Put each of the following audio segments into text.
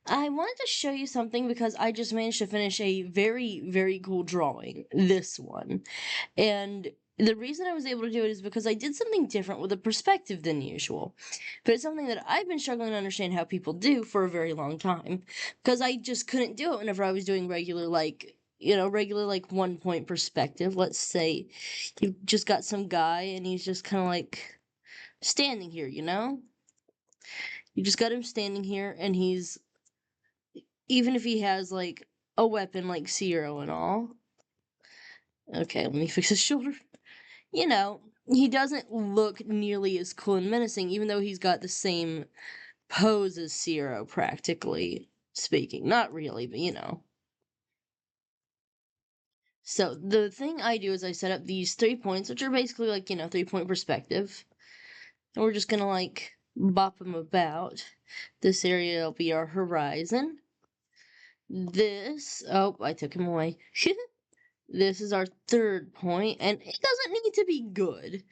I wanted to show you something because I just managed to finish a very, very cool drawing. This one. And the reason I was able to do it is because I did something different with a perspective than usual. But it's something that I've been struggling to understand how people do for a very long time. Because I just couldn't do it whenever I was doing regular, regular, 1 point perspective. Let's say you've just got some guy and he's just kind of like standing here, you know? You just got him standing here, and he's, even if he has, like, a weapon like Zero and all. Okay, let me fix his shoulder. You know, he doesn't look nearly as cool and menacing, even though he's got the same pose as Zero, practically speaking. Not really, but you know. So, the thing I do is I set up these 3 points, which are basically like, 3-point perspective. And we're just gonna, like, bop them about. This area will be our horizon. Oh, I took him away. This is our 3rd point, and it doesn't need to be good.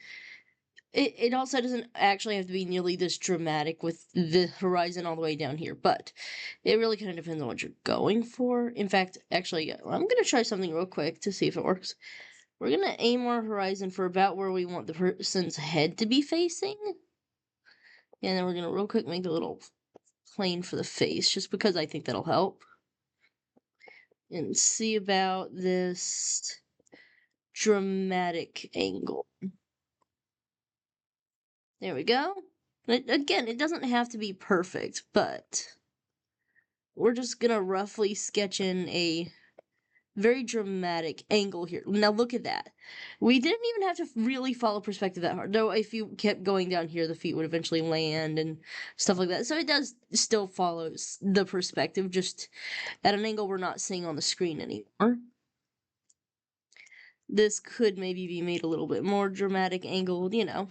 It also doesn't actually have to be nearly this dramatic with the horizon all the way down here, but it really kind of depends on what you're going for. In fact, actually, I'm going to try something real quick to see if it works. We're going to aim our horizon for about where we want the person's head to be facing. And then we're going to real quick make a little plane for the face, just because I think that'll help. And see about this dramatic angle. There we go. Again, it doesn't have to be perfect, but we're just gonna roughly sketch in a very dramatic angle here. Now look at that. We didn't even have to really follow perspective that hard. Though if you kept going down here, the feet would eventually land and stuff like that. So it does still follow the perspective, just at an angle we're not seeing on the screen anymore. This could maybe be made a little bit more dramatic angled, you know.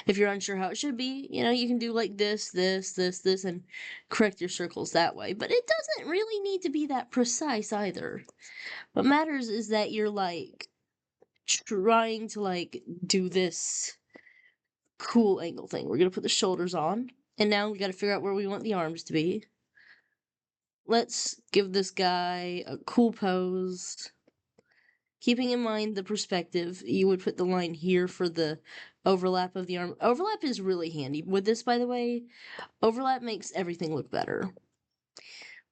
If you're unsure how it should be, you know, you can do like this, and correct your circles that way. But it doesn't really need to be that precise either. What matters is that you're, like, trying to, like, do this cool angle thing. We're gonna put the shoulders on, and now we gotta figure out where we want the arms to be. Let's give this guy a cool pose. Keeping in mind the perspective, you would put the line here for the overlap of the arm. Overlap is really handy with this, by the way. Overlap makes everything look better.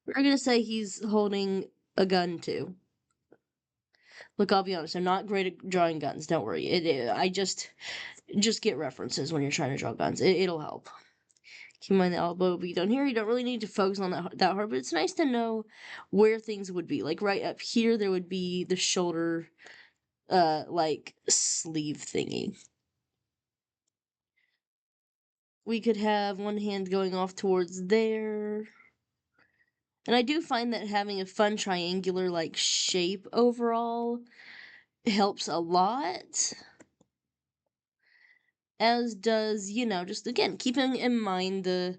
We're gonna say he's holding a gun too. Look, I'll be honest, I'm not great at drawing guns. Don't worry. I just get references when you're trying to draw guns. It'll help. Keep in mind the elbow will be down here. You don't really need to focus on that hard, but it's nice to know where things would be. Like right up here, there would be the shoulder, like sleeve thingy. We could have one hand going off towards there. And I do find that having a fun triangular like shape overall helps a lot. As does, just again, keeping in mind the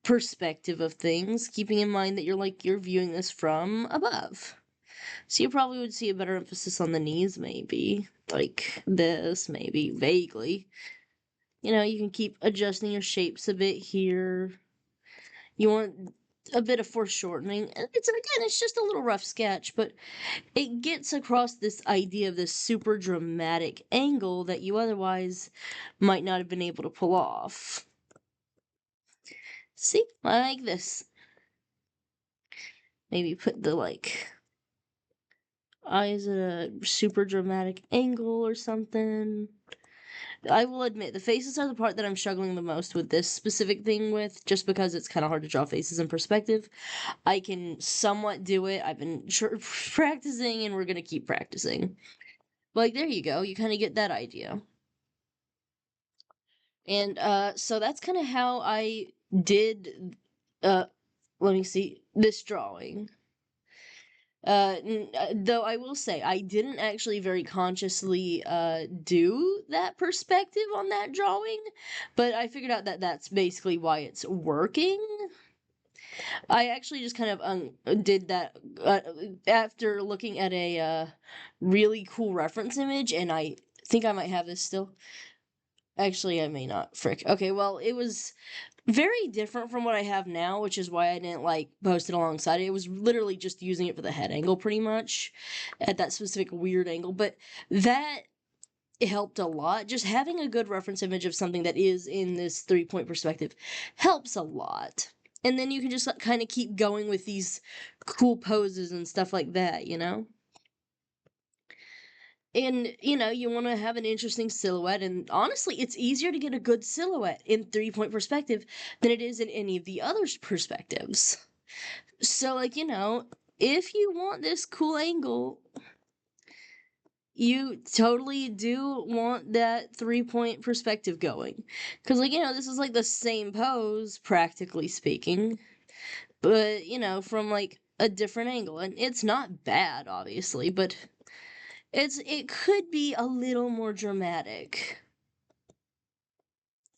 perspective of things, keeping in mind that you're viewing this from above. So you probably would see a better emphasis on the knees, maybe. Like this, maybe, vaguely. You can keep adjusting your shapes a bit here. You want a bit of foreshortening. It's just a little rough sketch, but it gets across this idea of this super dramatic angle that you otherwise might not have been able to pull off. See? I like this. Maybe put the, eyes at a super dramatic angle or something. I will admit, the faces are the part that I'm struggling the most with this specific thing with, just because it's kind of hard to draw faces in perspective. I can somewhat do it. I've been practicing, and we're going to keep practicing. Like, there you go. You kind of get that idea. And, so that's kind of how I did, let me see, this drawing. Though I will say, I didn't actually very consciously, do that perspective on that drawing, but I figured out that that's basically why it's working. I actually just kind of, did that, after looking at a, really cool reference image, and I think I might have this still. Actually, I may not. Frick. Okay, well, it was very different from what I have now, which is why I didn't like post it alongside it. It was literally just using it for the head angle pretty much at that specific weird angle, but that helped a lot. Just having a good reference image of something that is in this 3-point perspective helps a lot. And then you can just kind of keep going with these cool poses and stuff like that, you know? And, you want to have an interesting silhouette. And honestly, it's easier to get a good silhouette in 3-point perspective than it is in any of the other perspectives. So, like, if you want this cool angle, you totally do want that 3-point perspective going. Because, like, this is like the same pose, practically speaking, but, from like a different angle. And it's not bad, obviously, but it could be a little more dramatic.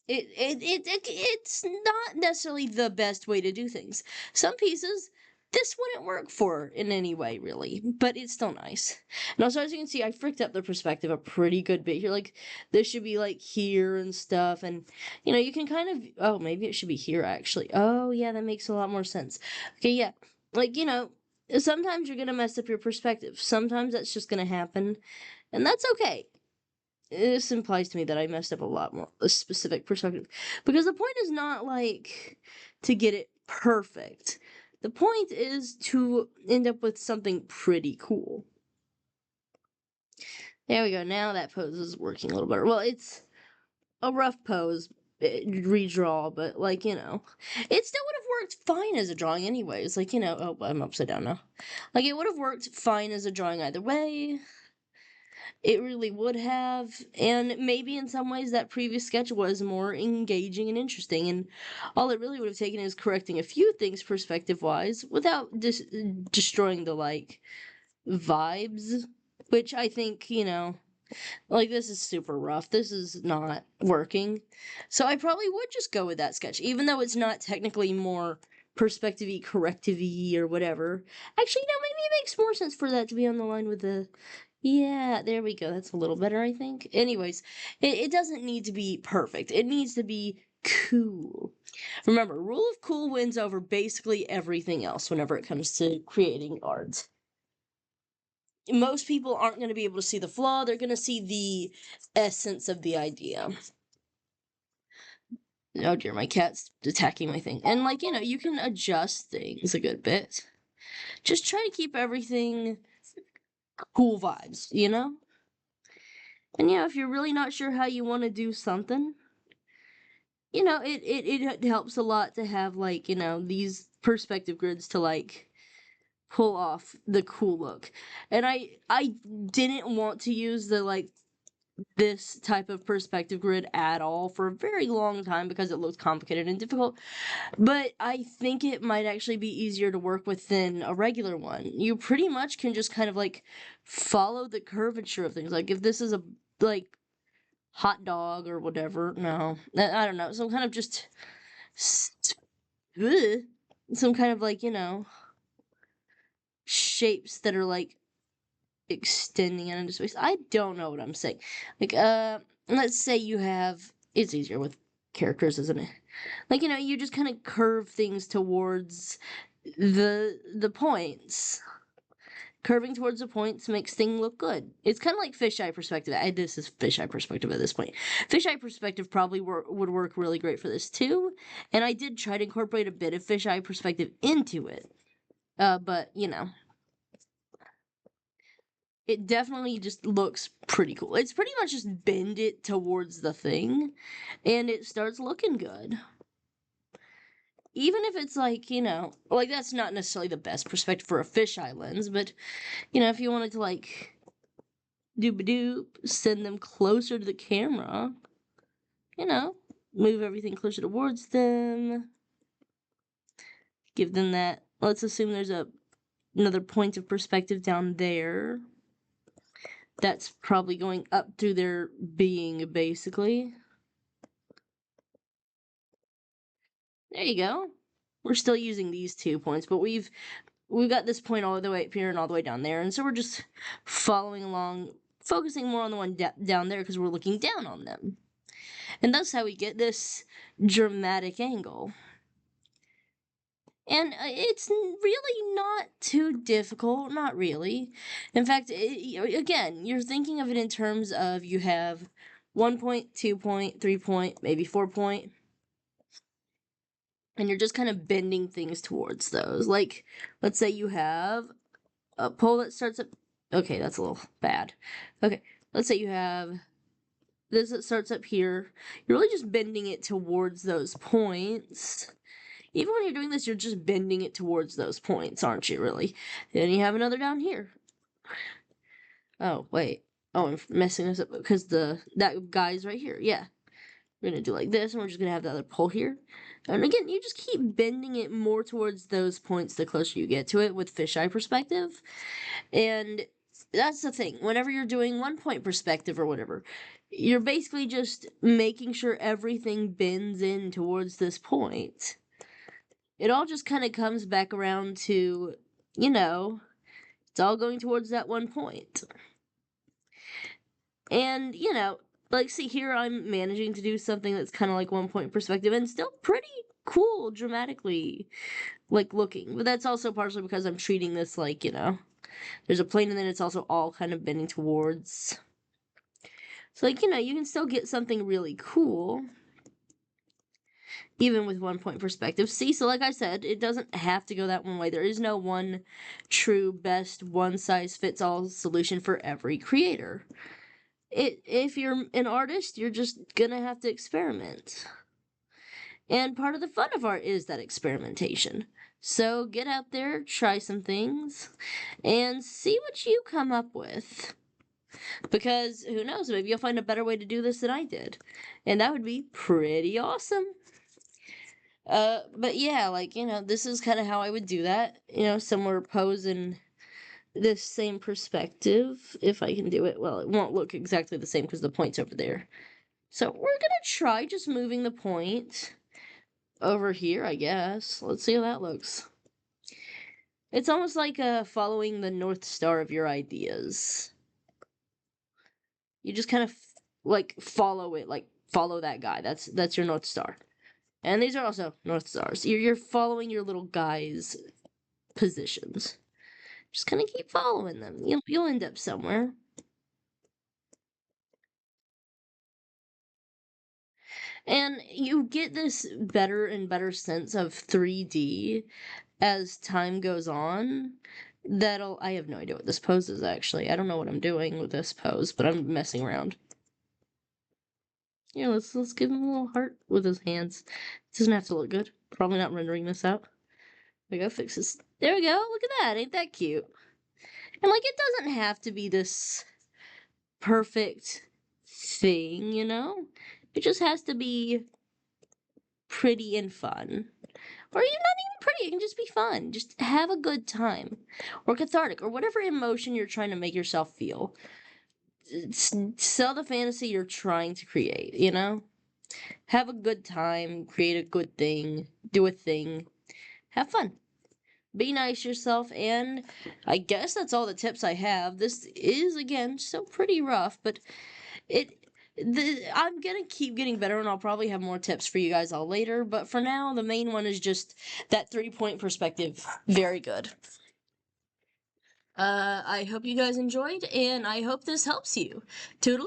It's not necessarily the best way to do things. Some pieces this wouldn't work for in any way, really, but it's still nice. And also, as you can see, I fricked up the perspective a pretty good bit here. Like, this should be like here and stuff, and you can kind of, oh, maybe it should be here actually. Oh, yeah, that makes a lot more sense. Okay, yeah, like, sometimes you're gonna mess up your perspective. Sometimes that's just gonna happen, and that's okay. This implies to me that I messed up a lot more a specific perspective, because the point is not like to get it perfect. The point is to end up with something pretty cool. There we go. Now that pose is working a little better. Well, it's a rough pose redraw, but like, it still would have worked fine as a drawing anyways. Like, oh, I'm upside down now. Like, it would have worked fine as a drawing either way. It really would have, and maybe in some ways that previous sketch was more engaging and interesting, and all it really would have taken is correcting a few things perspective-wise without destroying the, like, vibes, which I think, like, this is super rough. This is not working. So I probably would just go with that sketch, even though it's not technically more perspective-y, corrective-y, or whatever. Actually, maybe it makes more sense for that to be on the line with the... Yeah, there we go. That's a little better, I think. Anyways, it doesn't need to be perfect. It needs to be cool. Remember, rule of cool wins over basically everything else whenever it comes to creating art. Most people aren't going to be able to see the flaw. They're going to see the essence of the idea. Oh dear, my cat's attacking my thing. And, like, you can adjust things a good bit. Just try to keep everything cool vibes, And if you're really not sure how you want to do something, it helps a lot to have, like, these perspective grids to, like, pull off the cool look. And I didn't want to use the, like, this type of perspective grid at all for a very long time because it looked complicated and difficult, but I think it might actually be easier to work with than a regular one. You pretty much can just kind of, like, follow the curvature of things. Like, if this is a, like, hot dog or whatever, no, I don't know, some kind of just some kind of, like, shapes that are, like, extending out into space. I don't know what I'm saying. Like, let's say you have, it's easier with characters, isn't it? Like, you just kind of curve things towards the points. Curving towards the points makes things look good. It's kind of like fisheye perspective. This is fisheye perspective at this point. Fisheye perspective probably would work really great for this too. And I did try to incorporate a bit of fisheye perspective into it. But, it definitely just looks pretty cool. It's pretty much just bend it towards the thing, and it starts looking good. Even if it's like, like, that's not necessarily the best perspective for a fisheye lens, but, if you wanted to, like, doop-a-doop, send them closer to the camera, move everything closer towards them, give them that, let's assume there's another point of perspective down there. That's probably going up through their being, basically. There you go. We're still using these 2 points, but we've got this point all the way up here and all the way down there, and so we're just following along, focusing more on the one down there because we're looking down on them. And that's how we get this dramatic angle. And it's really not too difficult, not really. In fact, again, you're thinking of it in terms of you have 1 point, 2 point, 3 point, maybe 4 point. And you're just kind of bending things towards those. Like, let's say you have a pole that starts up. Okay, that's a little bad. Okay, let's say you have this that starts up here. You're really just bending it towards those points. Even when you're doing this, you're just bending it towards those points, aren't you, really? Then you have another down here. Oh, wait. Oh, I'm messing this up because that guy's right here. Yeah. We're going to do like this, and we're just going to have the other pole here. And again, you just keep bending it more towards those points the closer you get to it with fisheye perspective. And that's the thing. Whenever you're doing 1 point perspective or whatever, you're basically just making sure everything bends in towards this point. It all just kind of comes back around to, it's all going towards that 1 point. And, like, see, here I'm managing to do something that's kind of like 1 point perspective and still pretty cool, dramatically, like, looking. But that's also partially because I'm treating this like, there's a plane and then it's also all kind of bending towards. So, like, you can still get something really cool, even with 1 point perspective. See, so like I said, it doesn't have to go that one way. There is no one true best one-size-fits-all solution for every creator. If you're an artist, you're just gonna have to experiment. And part of the fun of art is that experimentation. So get out there, try some things, and see what you come up with. Because who knows, maybe you'll find a better way to do this than I did. And that would be pretty awesome. But yeah, like, this is kind of how I would do that. Somewhere pose in this same perspective, if I can do it. Well, it won't look exactly the same because the point's over there. So we're gonna try just moving the point over here, I guess. Let's see how that looks. It's almost like following the North Star of your ideas. You just kind of like follow it, like follow that guy. That's your North Star. And these are also North Stars. You're following your little guy's positions. Just kind of keep following them. You'll end up somewhere. And you get this better and better sense of 3D as time goes on. I have no idea what this pose is actually. I don't know what I'm doing with this pose, but I'm messing around. Yeah, let's give him a little heart with his hands. It doesn't have to look good. Probably not rendering this out. We gotta fix this. There we go. Look at that. Ain't that cute? And like, it doesn't have to be this perfect thing, It just has to be pretty and fun. Or you're not even pretty, it can just be fun. Just have a good time. Or cathartic, or whatever emotion you're trying to make yourself feel. Sell the fantasy you're trying to create, Have a good time, create a good thing, do a thing. Have fun. Be nice to yourself, and I guess that's all the tips I have. This is, again, still pretty rough, but I'm gonna keep getting better, and I'll probably have more tips for you guys all later, but for now, the main one is just that 3-point perspective. Very good. I hope you guys enjoyed, and I hope this helps you. Toodaloo!